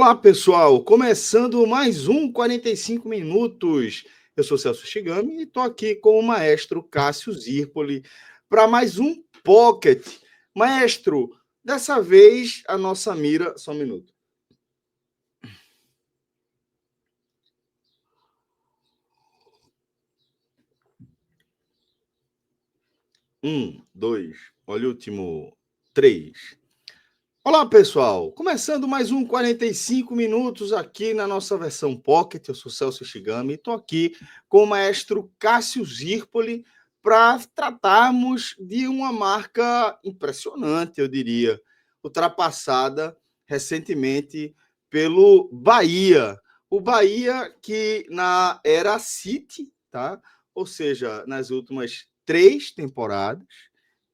Olá, pessoal! Começando mais um 45 minutos. Eu sou Celso Shigami e estou aqui com o maestro Cássio Zirpoli para mais um Pocket. Maestro, dessa vez a nossa mira... Só um minuto. Dois. Olha o último. 3. Olá, pessoal! Começando mais um 45 minutos aqui na nossa versão Pocket. Eu sou Celso Shigami e estou aqui com o maestro Cássio Zirpoli para tratarmos de uma marca impressionante, eu diria, ultrapassada recentemente pelo Bahia. O Bahia que na era City, tá? Ou seja, nas últimas 3 temporadas,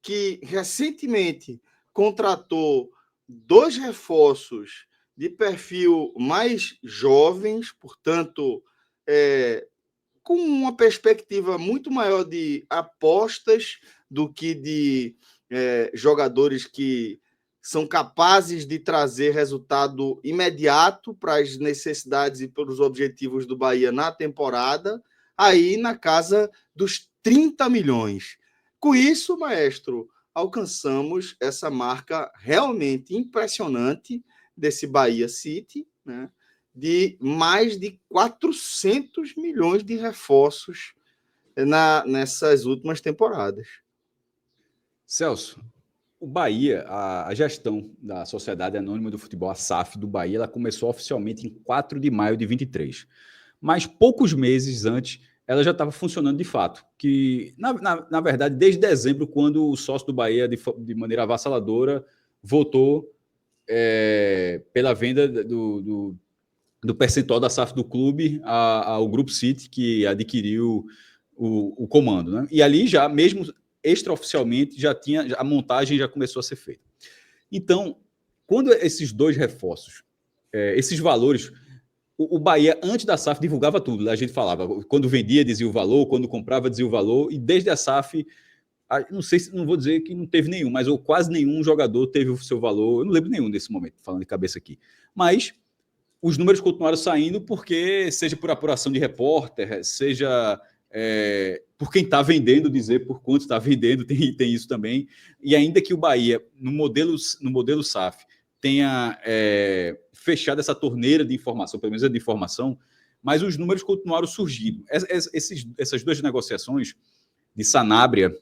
que recentemente contratou 2 reforços de perfil mais jovens, portanto, com uma perspectiva muito maior de apostas do que de jogadores que são capazes de trazer resultado imediato para as necessidades e para os objetivos do Bahia na temporada, aí na casa dos 30 milhões. Com isso, maestro, alcançamos essa marca realmente impressionante desse Bahia City, né, de mais de 400 milhões de reforços nessas últimas temporadas. Celso, o Bahia, a gestão da Sociedade Anônima do Futebol, a SAF do Bahia, ela começou oficialmente em 4 de maio de 23. Mas poucos meses antes, ela já estava funcionando de fato. Que, na verdade, desde dezembro, quando o sócio do Bahia, de maneira avassaladora, votou pela venda do percentual da SAF do clube ao Grupo City, que adquiriu o comando. Né? E ali já, mesmo extraoficialmente, a montagem já começou a ser feita. Então, quando esses 2 reforços, esses valores, o Bahia, antes da SAF, divulgava tudo. A gente falava, quando vendia, dizia o valor, quando comprava, dizia o valor, e desde a SAF, não vou dizer que não teve nenhum, mas quase nenhum jogador teve o seu valor. Eu não lembro nenhum nesse momento, falando de cabeça aqui. Mas os números continuaram saindo porque, seja por apuração de repórter, seja por quem está vendendo, dizer por quanto está vendendo, tem isso também. E ainda que o Bahia, no modelo SAF, tenha fechado essa torneira de informação, pelo menos de informação, mas os números continuaram surgindo. Essas 2 negociações de Sanabria,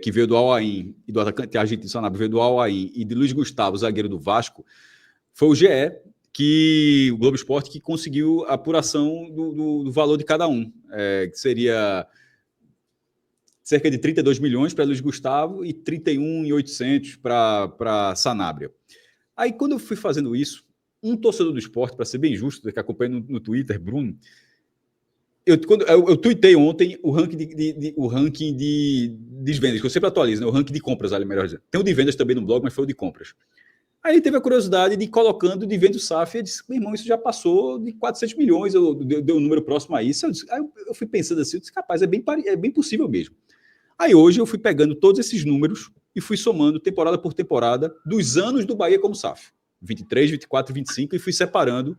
que veio do Al-Ain, e do atacante argentino Sanabria veio do Al-Ain, e de Luiz Gustavo, zagueiro do Vasco, foi o GE, o Globo Esporte, que conseguiu a apuração do valor de cada um, que seria cerca de 32 milhões para Luiz Gustavo e 31.800 para Sanabria. Aí, quando eu fui fazendo isso, um torcedor do esporte, para ser bem justo, que acompanha no Twitter, Bruno, eu tuitei ontem o ranking de vendas, que eu sempre atualizo, né? O ranking de compras, ali, melhor dizendo. Tem o de vendas também no blog, mas foi o de compras. Aí ele teve a curiosidade de ir colocando de venda o SAF, e disse, meu irmão, isso já passou de 400 milhões, deu um número próximo a isso. Aí eu fui pensando assim, eu disse, capaz, é bem possível mesmo. Aí hoje eu fui pegando todos esses números e fui somando temporada por temporada dos anos do Bahia como SAF. 23, 24, 25, e fui separando.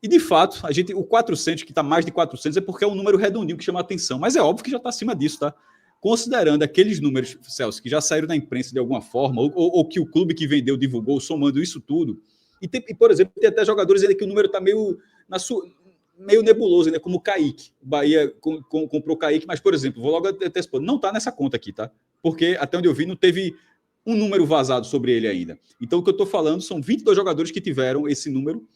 E de fato, o 400, que está mais de 400, é porque é um número redondinho que chama a atenção. Mas é óbvio que já está acima disso, tá? Considerando aqueles números, Celso, que já saíram na imprensa de alguma forma, ou que o clube que vendeu divulgou, somando isso tudo, e por exemplo, tem até jogadores ainda que o número está meio nebuloso, né? Como o Kaique. O Bahia comprou o Kaique, mas, por exemplo, vou logo antecipar, não está nessa conta aqui, tá? Porque, até onde eu vi, não teve um número vazado sobre ele ainda. Então, o que eu estou falando são 22 jogadores que tiveram esse número,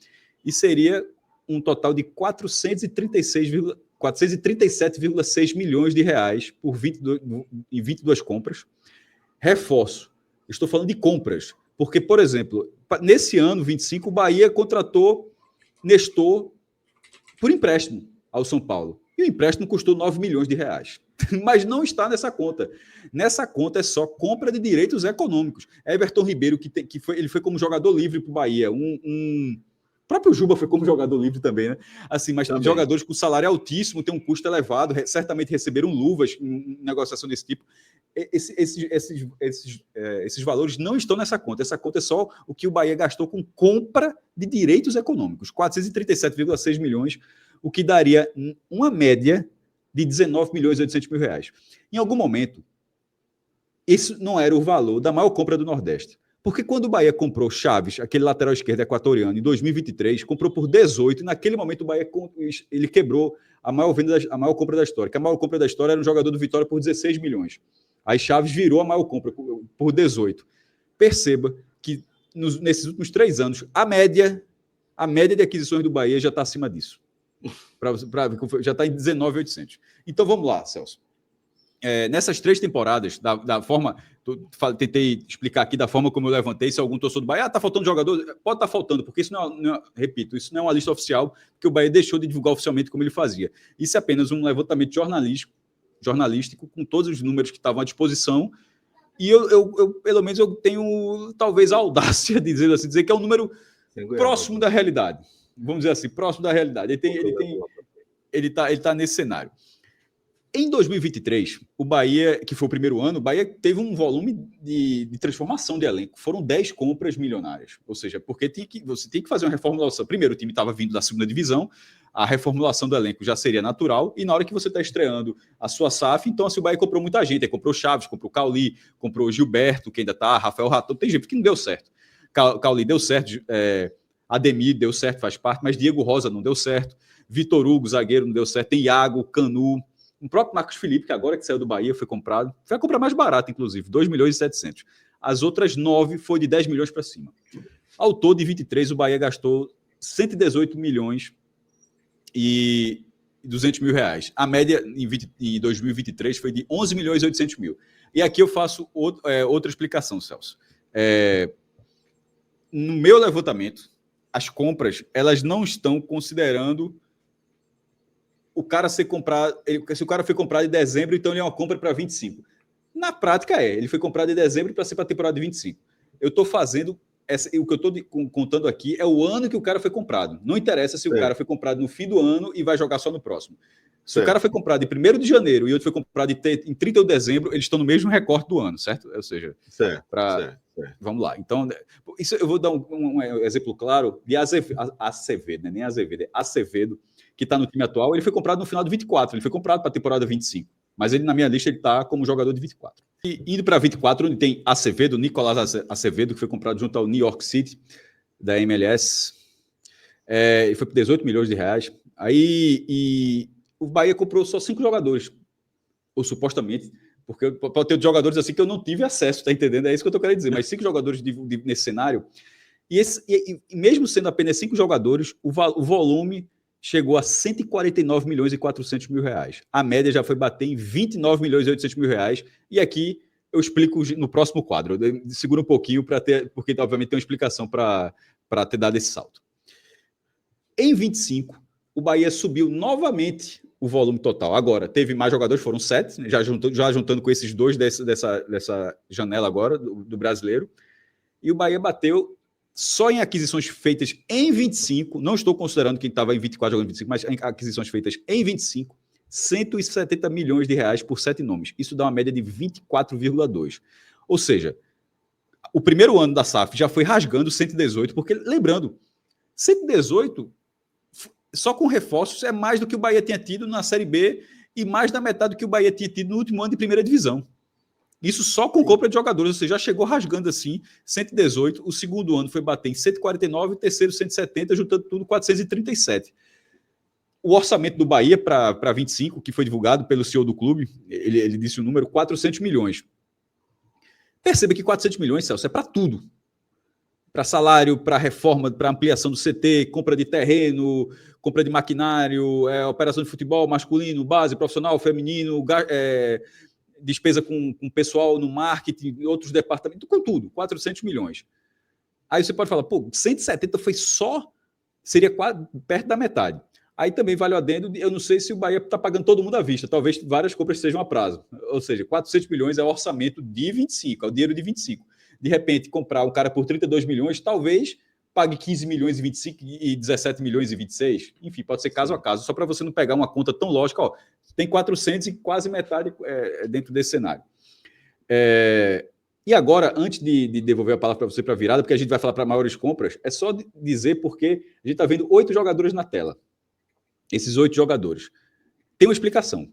e seria um total de 437,6 milhões de reais em 22 compras. Reforço. Estou falando de compras. Porque, por exemplo, nesse ano, 25, o Bahia contratou Nestor por empréstimo ao São Paulo. E o empréstimo custou 9 milhões de reais. Mas não está nessa conta. Nessa conta é só compra de direitos econômicos. Everton Ribeiro, ele foi como jogador livre para o Bahia. O próprio Juba foi como jogador livre também, né? Assim, mas também. Jogadores com salário altíssimo, tem um custo elevado, certamente receberam luvas em negociação desse tipo. esses valores não estão nessa conta. Essa conta é só o que o Bahia gastou com compra de direitos econômicos, 437,6 milhões, o que daria uma média de 19 milhões e 800 mil reais. Em algum momento, isso não era o valor da maior compra do Nordeste. Porque quando o Bahia comprou Chaves, aquele lateral esquerdo equatoriano, em 2023, comprou por 18, e naquele momento o Bahia ele quebrou a maior compra da história, que a maior compra da história era um jogador do Vitória por 16 milhões. Aí Chaves virou a maior compra por 18. Perceba que nesses últimos 3 anos, a média de aquisições do Bahia já está acima disso. Já está em 19.800. Então vamos lá, Celso. Nessas 3 temporadas, da forma... Tentei explicar aqui da forma como eu levantei, se algum torcedor do Bahia está faltando jogador, pode estar faltando, porque isso repito, isso não é uma lista oficial, que o Bahia deixou de divulgar oficialmente como ele fazia. Isso é apenas um levantamento jornalístico com todos os números que estavam à disposição, e eu pelo menos eu tenho talvez a audácia de dizer que é um número próximo da realidade. Vamos dizer assim, próximo da realidade. Ele está nesse cenário. Em 2023, o Bahia, que foi o primeiro ano, o Bahia teve um volume de transformação de elenco. Foram 10 compras milionárias. Ou seja, porque você tem que fazer uma reformulação. Primeiro, o time estava vindo da segunda divisão, a reformulação do elenco já seria natural, e na hora que você está estreando a sua SAF, então assim, o Bahia comprou muita gente. Aí comprou Chaves, comprou Cauli, comprou Gilberto, que ainda está, Rafael Ratão. Tem gente que não deu certo. Cauli deu certo, Ademir deu certo, faz parte, mas Diego Rosa não deu certo. Vitor Hugo, zagueiro, não deu certo. Tem Iago, Canu... O próprio Marcos Felipe, que agora que saiu do Bahia, foi comprado. Foi a compra mais barata, inclusive, 2 milhões e 700. As outras 9 foi de 10 milhões para cima. Ao todo, em 23, o Bahia gastou 118 milhões e 200 mil reais. A média em 2023 foi de 11 milhões e 800 mil. E aqui eu faço outra explicação, Celso. No meu levantamento, as compras, elas não estão considerando o cara ser comprado, se o cara foi comprado em dezembro, então ele é uma compra para 25. Na prática ele foi comprado em dezembro para ser para a temporada de 25. Eu estou fazendo, o que eu estou contando aqui é o ano que o cara foi comprado. Não interessa se o cara foi comprado no fim do ano e vai jogar só no próximo. Se o cara foi comprado em 1º de janeiro e outro foi comprado em 31 de dezembro, eles estão no mesmo recorte do ano, certo? Ou seja, certo. Vamos lá. Então, isso eu vou dar um exemplo claro de Acevedo, né? Nem Azevedo, é Acevedo, que está no time atual. Ele foi comprado no final de 24, ele foi comprado para a temporada 25. Mas ele, na minha lista, ele está como jogador de 24. E indo para 24, onde tem Acevedo, Nicolás Acevedo, que foi comprado junto ao New York City, da MLS. Ele foi por 18 milhões de reais. Aí, o Bahia comprou só 5 jogadores, ou supostamente, porque pode ter jogadores assim que eu não tive acesso, tá entendendo? É isso que eu estou querendo dizer, mas 5 jogadores nesse cenário. E mesmo sendo apenas 5 jogadores, o volume chegou a 149 milhões e 400 mil reais. A média já foi bater em 29 milhões e 800 mil reais. E aqui eu explico no próximo quadro. Segura um pouquinho, porque obviamente tem uma explicação para ter dado esse salto. Em 25, o Bahia subiu novamente o volume total. Agora, teve mais jogadores, foram 7, já juntando com esses 2 dessa janela agora, do brasileiro. E o Bahia bateu só em aquisições feitas em 25, não estou considerando quem estava em 24 jogando em 25, mas em aquisições feitas em 25, 170 milhões de reais por 7 nomes. Isso dá uma média de 24,2. Ou seja, o primeiro ano da SAF já foi rasgando 118, porque, lembrando, 118, só com reforços, é mais do que o Bahia tinha tido na Série B e mais da metade do que o Bahia tinha tido no último ano de primeira divisão. Isso só com compra de jogadores, você já chegou rasgando assim, 118, o segundo ano foi bater em 149, o terceiro 170, juntando tudo 437. O orçamento do Bahia para 25, que foi divulgado pelo CEO do clube, ele disse o número 400 milhões. Perceba que 400 milhões, Celso, é para tudo. Para salário, para reforma, para ampliação do CT, compra de terreno, compra de maquinário, operação de futebol masculino, base, profissional, feminino, despesa com pessoal no marketing, outros departamentos, com tudo, 400 milhões. Aí você pode falar, 170 foi só, seria quase perto da metade. Aí também vale o adendo, eu não sei se o Bahia está pagando todo mundo à vista, talvez várias compras sejam a prazo. Ou seja, 400 milhões é o orçamento de 25, é o dinheiro de 25. De repente, comprar um cara por 32 milhões, talvez pague 15 milhões e 25 e 17 milhões e 26. Enfim, pode ser caso a caso, só para você não pegar uma conta tão lógica, tem 400 e quase metade dentro desse cenário. E agora, antes de devolver a palavra para você para a virada, porque a gente vai falar para maiores compras, é só dizer porque a gente está vendo 8 jogadores na tela. Esses 8 jogadores. Tem uma explicação.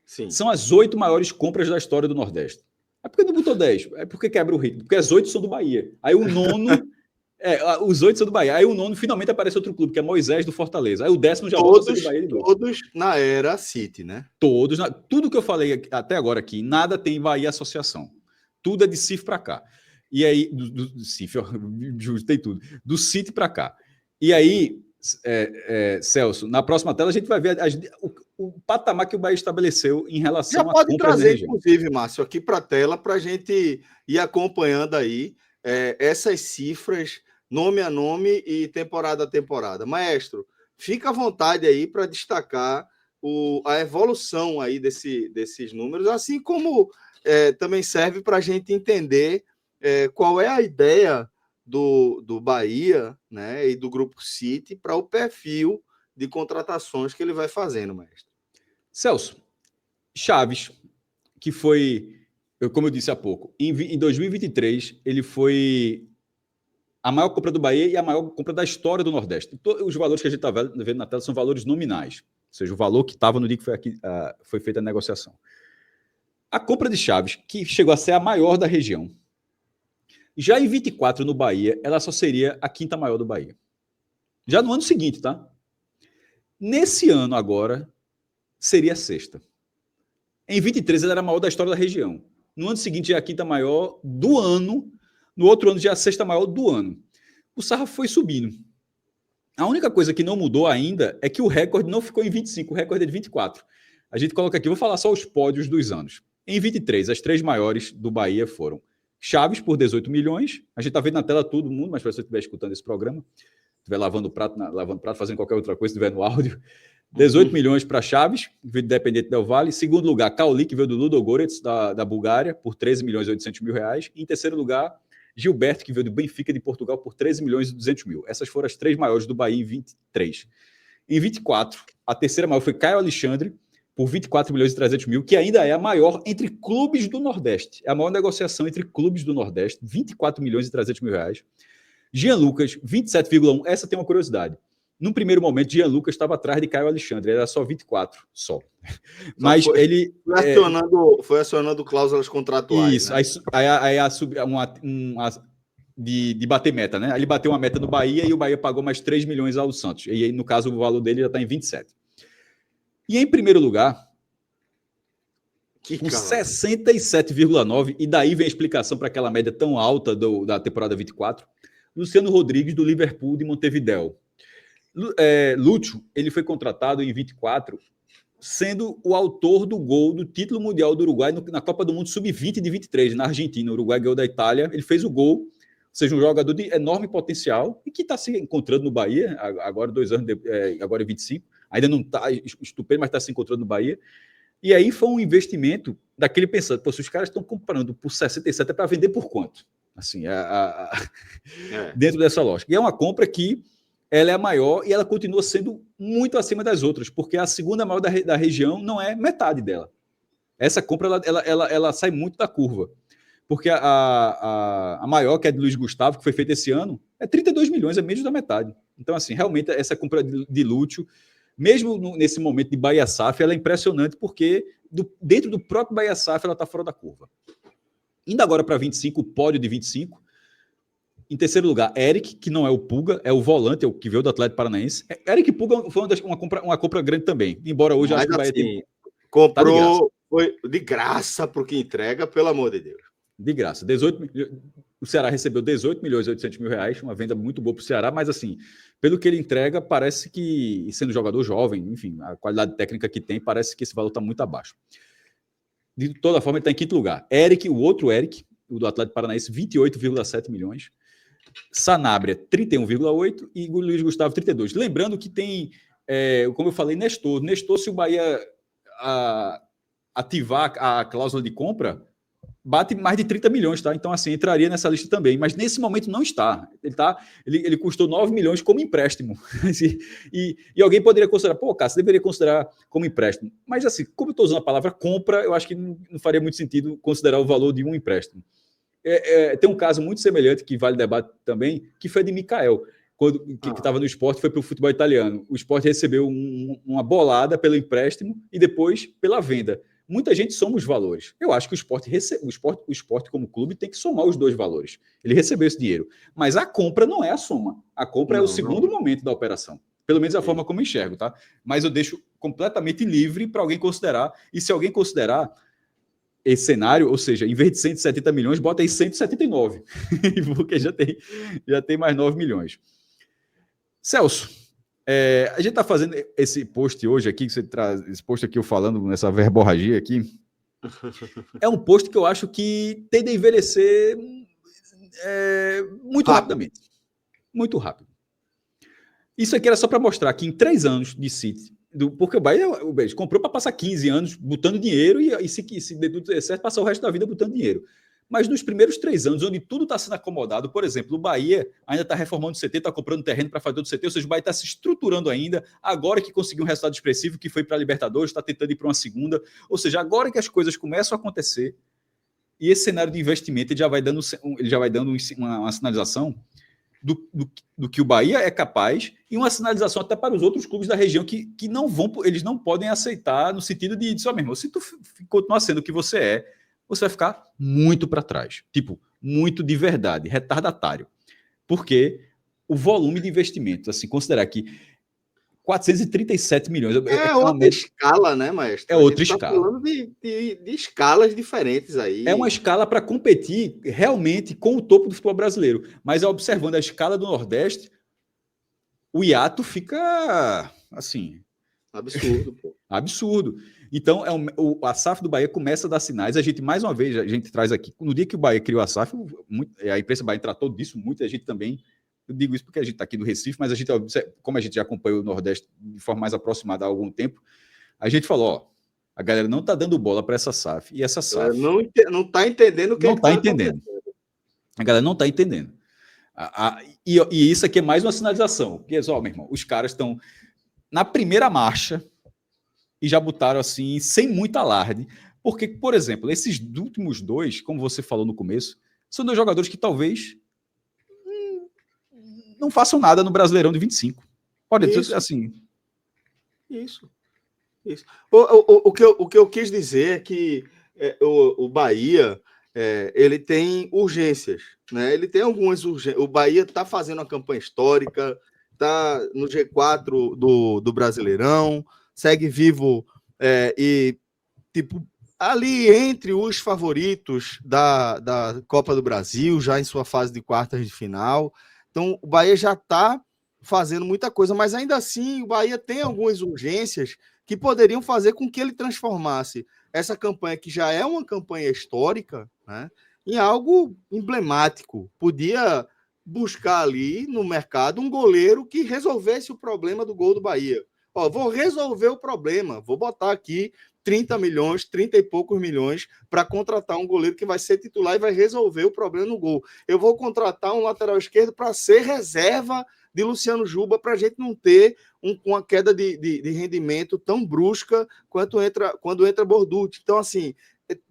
Sim. São as 8 maiores compras da história do Nordeste. É porque não botou 10. É porque quebra o ritmo. Porque as 8 são do Bahia. Aí o nono... os 8 são do Bahia. Aí o nono finalmente aparece outro clube, que é Moisés do Fortaleza. Aí o 10º já volta a ser do Bahia de novo. Todos na era City, né? Todos. Tudo que eu falei até agora aqui, nada tem Bahia Associação. Tudo é de Cif para cá. E aí... Do Cif, tem tudo. Do City para cá. E aí... Celso, na próxima tela a gente vai ver o patamar que o Bahia estabeleceu em relação a compras. Já pode trazer, de inclusive, Márcio, aqui para a tela, para a gente ir acompanhando aí essas cifras, nome a nome e temporada a temporada. Maestro, fica à vontade aí para destacar a evolução aí desses números, assim como também serve para a gente entender qual é a ideia do Bahia, né, e do Grupo City para o perfil de contratações que ele vai fazendo, mestre. Celso, Chaves, que foi, como eu disse há pouco, em 2023, ele foi a maior compra do Bahia e a maior compra da história do Nordeste. Os valores que a gente está vendo na tela são valores nominais, ou seja, o valor que estava no dia que foi feita a negociação. A compra de Chaves, que chegou a ser a maior da região, já em 24 no Bahia, ela só seria a 5ª maior do Bahia. Já no ano seguinte, tá? Nesse ano agora, seria a 6ª. Em 23 ela era a maior da história da região. No ano seguinte já é a 5ª maior do ano. No outro ano já é a 6ª maior do ano. O sarrafo foi subindo. A única coisa que não mudou ainda é que o recorde não ficou em 25, o recorde é de 24. A gente coloca aqui, vou falar só os pódios dos anos. Em 23, as 3 maiores do Bahia foram Chaves por 18 milhões. A gente está vendo na tela todo mundo, mas se você estiver escutando esse programa, estiver lavando prato, fazendo qualquer outra coisa, estiver no áudio, 18 milhões para Chaves, veio do Independente Del Valle. Em segundo lugar, Cauli, que veio do Ludogorets, da Bulgária, por 13 milhões e 800 mil reais. E em terceiro lugar, Gilberto, que veio do Benfica de Portugal, por 13 milhões e 200 mil. Essas foram as 3 maiores do Bahia em 23. Em 24, a terceira maior foi Caio Alexandre, por 24 milhões e 300 mil, que ainda é a maior entre clubes do Nordeste. É a maior negociação entre clubes do Nordeste, 24 milhões e 300 mil reais. Jean Lucas, 27,1. Essa tem uma curiosidade. Num primeiro momento, Jean Lucas estava atrás de Caio Alexandre, era só 24, só. Mas ele... Foi acionando cláusulas contratuais. Isso, né? De bater meta, né? Aí ele bateu uma meta no Bahia e o Bahia pagou mais 3 milhões ao Santos. E aí, no caso, o valor dele já está em 27. E em primeiro lugar, com 67,9, e daí vem a explicação para aquela média tão alta da temporada 24, Luciano Rodrigues, do Liverpool de Montevidéu. Lúcio, ele foi contratado em 24, sendo o autor do gol do título mundial do Uruguai na Copa do Mundo Sub-20 de 23, na Argentina. O Uruguai ganhou da Itália, ele fez o gol, ou seja, um jogador de enorme potencial e que está se encontrando no Bahia, agora 2 anos, agora é 25, ainda não está estupendo, mas está se encontrando no Bahia. E aí foi um investimento daquele pensando, se os caras estão comprando por 67, é para vender por quanto? Assim, dentro dessa lógica. E é uma compra que ela é a maior e ela continua sendo muito acima das outras, porque a segunda maior da região não é metade dela. Essa compra ela sai muito da curva. Porque a maior, que é de Luiz Gustavo, que foi feita esse ano, é 32 milhões, é menos da metade. Então, assim, realmente, essa compra de Lúcio, mesmo nesse momento de Bahia SAF, ela é impressionante, porque dentro do próprio Bahia SAF, ela está fora da curva. Indo agora para 25, o pódio de 25. Em terceiro lugar, Eric, que não é o Puga, é o volante, é o que veio do Atlético Paranaense. Eric Puga foi uma compra grande também, embora hoje acho que o Bahia tem... Comprou, tá foi de graça para o que entrega, pelo amor de Deus. De graça. O Ceará recebeu 18 milhões e 800 mil reais, uma venda muito boa para o Ceará, mas assim, pelo que ele entrega, parece que, sendo jogador jovem, enfim, a qualidade técnica que tem, parece que esse valor está muito abaixo. De toda forma, ele está em quinto lugar. Eric, o outro Eric, o do Atlético Paranaense, 28,7 milhões. Sanabria, 31,8 e o Luiz Gustavo, 32. Lembrando que tem, como eu falei, Nestor, se o Bahia ativar a cláusula de compra, bate mais de 30 milhões, tá? Então, assim, entraria nessa lista também. Mas nesse momento não está. Ele custou 9 milhões como empréstimo. e alguém poderia considerar, pô, Cássio, deveria considerar como empréstimo. Mas, assim, como eu estou usando a palavra compra, eu acho que não faria muito sentido considerar o valor de um empréstimo. Tem um caso muito semelhante que vale debate também, que foi de Mikael, que estava no Sport, foi para o futebol italiano. O Sport recebeu uma bolada pelo empréstimo e depois pela venda. Muita gente soma os valores. Eu acho que o Sport como clube tem que somar os dois valores. Ele recebeu esse dinheiro. Mas a compra não é a soma. A compra é o segundo momento da operação. Pelo menos a forma como eu enxergo, tá? Mas eu deixo completamente livre para alguém considerar. E se alguém considerar esse cenário, ou seja, em vez de 170 milhões, bota aí 179. Porque já tem mais 9 milhões. Celso, a gente está fazendo esse post hoje aqui, que você traz, esse post aqui eu falando nessa verborragia aqui, é um post que eu acho que tende a envelhecer muito rapidamente. Muito rápido. Isso aqui era só para mostrar que em 3 anos de City, porque o Bahia comprou para passar 15 anos botando dinheiro e se tudo der certo, passar o resto da vida botando dinheiro. Mas nos primeiros 3 anos, onde tudo está sendo acomodado, por exemplo, o Bahia ainda está reformando o CT, está comprando terreno para fazer do CT, ou seja, o Bahia está se estruturando ainda, agora que conseguiu um resultado expressivo, que foi para a Libertadores, está tentando ir para uma segunda, ou seja, agora que as coisas começam a acontecer, e esse cenário de investimento ele já vai dando uma sinalização do que o Bahia é capaz, e uma sinalização até para os outros clubes da região que eles não podem aceitar, no sentido de só mesmo, se tu continuar sendo o que você vai ficar muito para trás. Tipo, muito de verdade, retardatário. Porque o volume de investimentos, assim, considerar que 437 milhões... É outra escala, né, maestro? É outra escala. Tá falando de escalas diferentes aí. É uma escala para competir realmente com o topo do futebol brasileiro. Mas observando a escala do Nordeste, o hiato fica, assim... Absurdo, pô. Absurdo. Então, a SAF do Bahia começa a dar sinais. A gente, mais uma vez, a gente traz aqui, no dia que o Bahia criou a SAF, a imprensa Bahia tratou disso muito, a gente também, eu digo isso porque a gente está aqui do Recife, mas como a gente já acompanhou o Nordeste de forma mais aproximada há algum tempo, a gente falou, ó, a galera não está dando bola para essa SAF, e essa SAF... Não está entendendo o que não está entendendo. A galera não está entendendo. E isso aqui é mais uma sinalização, porque, ó, meu irmão, os caras estão na primeira marcha, e já botaram assim, sem muito alarde. Porque, por exemplo, esses últimos 2, como você falou no começo, são 2 jogadores que talvez não façam nada no Brasileirão de 25. Pode dizer assim. Isso. O que eu quis dizer é que o Bahia ele tem urgências, né? Ele tem algumas urgências. O Bahia está fazendo uma campanha histórica, está no G4 do Brasileirão, segue vivo e, tipo, ali entre os favoritos da Copa do Brasil, já em sua fase de quartas de final. Então, o Bahia já está fazendo muita coisa, mas ainda assim o Bahia tem algumas urgências que poderiam fazer com que ele transformasse essa campanha, que já é uma campanha histórica, né, em algo emblemático. Podia buscar ali no mercado um goleiro que resolvesse o problema do gol do Bahia. Ó, vou resolver o problema, vou botar aqui 30 milhões, 30 e poucos milhões para contratar um goleiro que vai ser titular e vai resolver o problema no gol. Eu vou contratar um lateral esquerdo para ser reserva de Luciano Juba, para a gente não ter uma queda de rendimento tão brusca quando entra Borducci. Então, assim,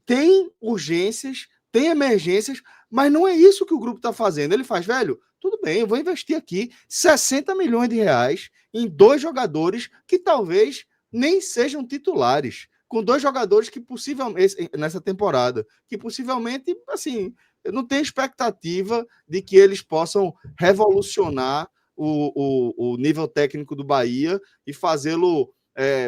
tem urgências, tem emergências, mas não é isso que o grupo está fazendo. Ele faz, velho, tudo bem, eu vou investir aqui 60 milhões de reais em 2 jogadores que talvez nem sejam titulares, com 2 jogadores que possivelmente, nessa temporada, que possivelmente, assim, eu não tenho expectativa de que eles possam revolucionar o nível técnico do Bahia e fazê-lo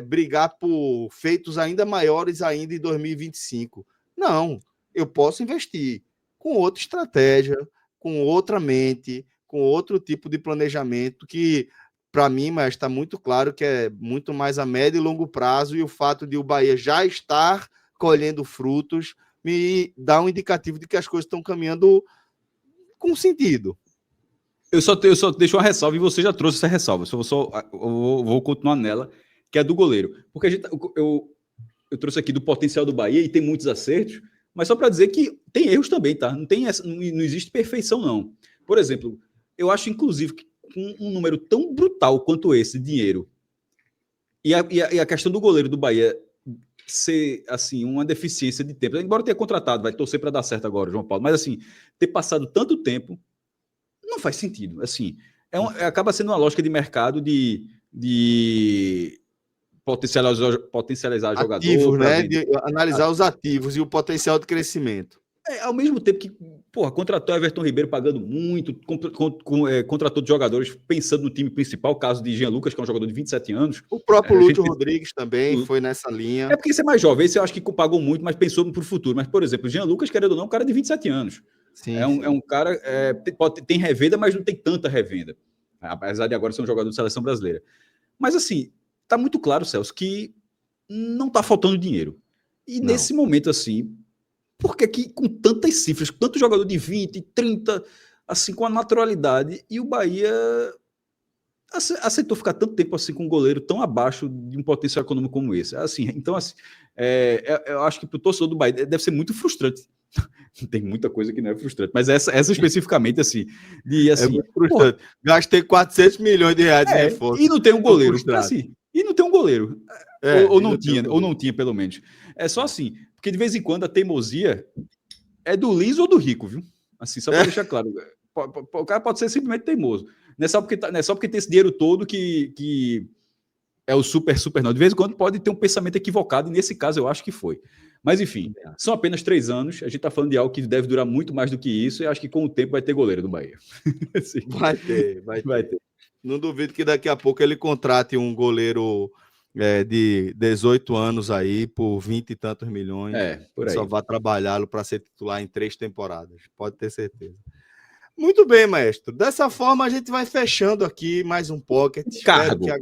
brigar por feitos ainda maiores ainda em 2025. Não, eu posso investir com outra estratégia, com outra mente, com outro tipo de planejamento que, para mim, mas está muito claro que é muito mais a médio e longo prazo, e o fato de o Bahia já estar colhendo frutos me dá um indicativo de que as coisas estão caminhando com sentido. Eu só deixo uma ressalva, e você já trouxe essa ressalva, eu vou continuar nela, que é do goleiro. Porque eu trouxe aqui do potencial do Bahia, e tem muitos acertos, Mas só para dizer que tem erros também, tá? Não existe perfeição, não. Por exemplo, eu acho, inclusive, que um número tão brutal quanto esse de dinheiro e a questão do goleiro do Bahia ser, assim, uma deficiência de tempo, embora tenha contratado, vai torcer para dar certo agora, João Paulo, mas, assim, ter passado tanto tempo não faz sentido. Assim, acaba sendo uma lógica de mercado de potencializar jogador Ativos, para né? vender. De analisar os ativos e o potencial de crescimento. Ao mesmo tempo que, porra, contratou Everton Ribeiro pagando muito, contratou de jogadores pensando no time principal, caso de Jean Lucas, que é um jogador de 27 anos. O próprio Lúcio Rodrigues também foi nessa linha. É porque esse é mais jovem, esse eu acho que pagou muito, mas pensou para o futuro. Mas, por exemplo, Jean Lucas, querendo ou não, é um cara de 27 anos. Sim, é um cara, tem revenda, mas não tem tanta revenda. Apesar de agora ser um jogador de seleção brasileira. Mas, assim, tá muito claro, Celso, que não tá faltando dinheiro. E não. Nesse momento, assim, por que com tantas cifras, com tanto jogador de 20, 30, assim, com a naturalidade, e o Bahia aceitou ficar tanto tempo assim com um goleiro tão abaixo de um potencial econômico como esse? Assim, então, assim, eu acho que para o torcedor do Bahia deve ser muito frustrante. Tem muita coisa que não é frustrante, mas essa especificamente, assim, é muito frustrante. Porra, gastei 400 milhões de reais de reforço. E não tem um goleiro. Assim, e não tem um goleiro. Ou não tinha, pelo menos. É só assim, porque de vez em quando a teimosia é do liso ou do rico, viu? Assim, só para deixar claro. O cara pode ser simplesmente teimoso. Não é só porque tem esse dinheiro todo que é o super, não. De vez em quando pode ter um pensamento equivocado, e nesse caso eu acho que foi. Mas, enfim, são apenas 3 anos. A gente está falando de algo que deve durar muito mais do que isso, e acho que com o tempo vai ter goleiro do Bahia. Vai ter. Não duvido que daqui a pouco ele contrate um goleiro de 18 anos aí por 20 e tantos milhões. Por aí. Só vai trabalhá-lo para ser titular em 3 temporadas. Pode ter certeza. Muito bem, maestro. Dessa forma, a gente vai fechando aqui mais um Pocket.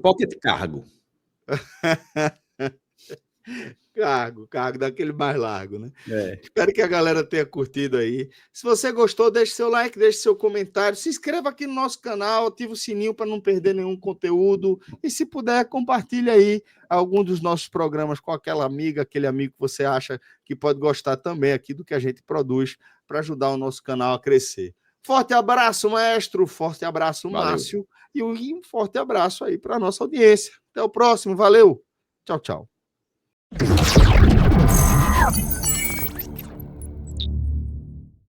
Pocket Cargo. Cargo daquele mais largo, né? Espero que a galera tenha curtido aí. Se você gostou, deixe seu like, deixe seu comentário, se inscreva aqui no nosso canal, ative o sininho para não perder nenhum conteúdo e, se puder, compartilhe aí algum dos nossos programas com aquela amiga, aquele amigo que você acha que pode gostar também aqui do que a gente produz para ajudar o nosso canal a crescer. Forte abraço, maestro, forte abraço, Márcio, e um forte abraço aí para a nossa audiência. Até o próximo, valeu, tchau, tchau.